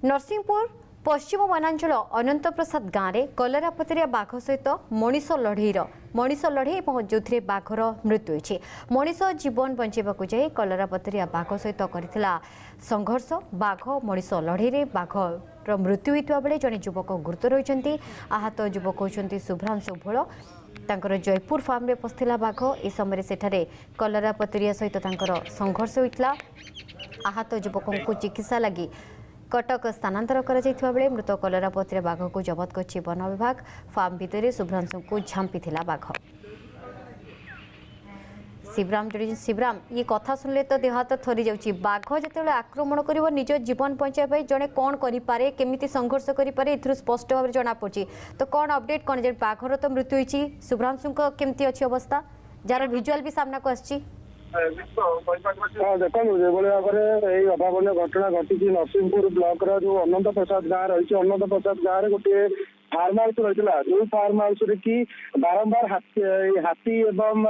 नरसिंहपुर पश्चिम वनांचल अनंत प्रसाद गाँव में कलरापतरिया बाघ सहित मनीष लड़े जो बाघर मृत्यु होती मनीष जीवन बचाइवाक जाए कलरापतरिया बाघ सहित करथिला संघर्ष बाघ मनीष लड़े बाघर मृत्यु होता बेले जड़े युवक गुरुतर होती आहत युवक होती शुभ्रांशु भोल तांकर जयपुर फार्म रे पस्थिला बाघ ए समय सेठारे कलरापतरिया सहित संघर्ष होता आहत युवक को चिकित्सा लगी कटक स्थानांतर करा बेले मृत कलरापतरिया बाघ को जबत कर वन विभाग फार्म भितर शुभ्रांशु को झांपी बाघ। शिवराम ये कथा सुनले तो देह हाथ थरी जाउची बाघ जेतेबेले आक्रमण करिवो निज जीवन बचाइबा जणे कोन करि पारे केमिति संघर्ष करि पारे इथरु स्पष्ट भाव जना पड़ची तो कोन अपडेट कोन जे बाघर तो मृत्यु होईची शुभ्रांशु को केमिति अछि अवस्था जार विजुअल भी सामना को आछि देखो जो भाव में अभावन घटना घटी नरसिंहपुर ब्लॉक जो अनंत प्रसाद गाँव रही अनंत प्रसाद गाँव गोटे फार्म हाउस रही जो फार्म हाउस की बारंबार हाथी एवं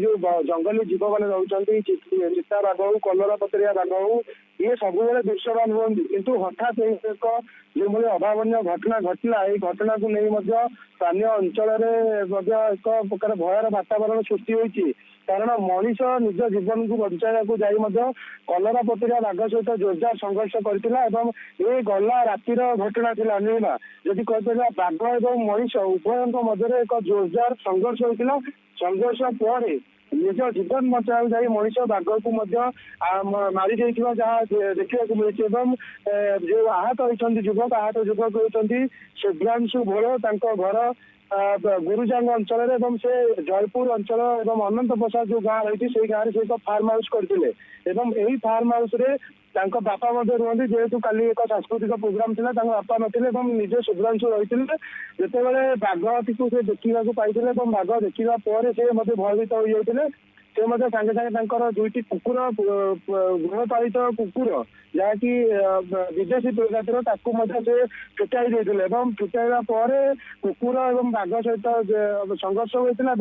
जो जंगली जीव मैंने रोचे चिता बाघ हो कलरापतरिया बाघ हो ये सब दृश्यमान हमें किंतु हठात एक जो अभावन घटना घटला ये घटना को नहीं स्थानीय अंचल एक प्रकार भयर वातावरण सृष्टि होती कारण मनीष निज जीवन को बचाइवाक जाई कलरापतरिया बाघ सहित जोरदार संघर्ष करथिला एवं ये गला रातिर घटना थिला नीमा जदि कहते बाघ एवं मनीष उभय मध्य एक जोरदार संघर्ष होता संघर्ष पर निज जीवन बचाइवाक जाई मनीष बाघ को मारी देथिबा जहाँ देखा मिली जो आहत होती युवक होती शुभ्रांशु भोल घर गुरुजांग अंचल से जयपुर अंचल एवं अनंत प्रसाद जो गाँव रही से गाँव से फार्म हाउस करते फार्म हाउस रे बापा रुहति जेहेतु काली एक सांस्कृतिक प्रोग्राम था बापा नथिले निजे शुभ्रांशु रही जितेबाला बाघटी को देखा पाई बाघ देखा पर से भयभीत हो जाते से सागे सागे दुईटी कुकुर गृहपालित कुकुर जहाँकि विदेशी प्रजातिर से फुटाई देते फुटाइवा पर कुकुर और बाघ सहित संघर्ष होता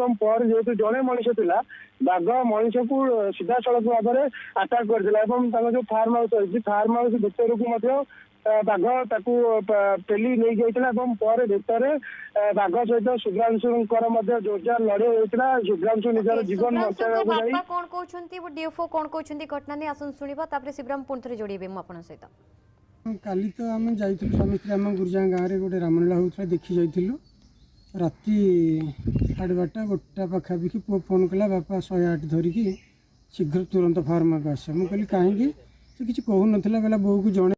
जेहेतु जड़े मनीष था बाघ मनीष को सीधा सड़क भाव में आटाक कर जो फार्म हाउस रही फार्म हाउस भितर को बाघ पेली नहीं जाता पर भितर बाघ सहित शुभ्रांशु जोरदार लड़े होता शुभ्रांशु निजर जीवन बचाइवाक कौन कहउछंती वो डीएफओ कौन कहउछंती घटना ने आसन सुनिबा तापर शिवराम पुन थरे जोड़ीबे मु आपन सहित काली तो आम जाइथिलु स्वामी स्त्री आम गुरुजा गाँव में गोटे रामलीला होता देखी जाइथिलु राति 12:30 गोटा पाखापाखि पुओ फोन कला बापा 108 धरिकी शीघ्र तुरंत फार्म को आस मुझे कहीं से किसी कहून बोऊ को जड़े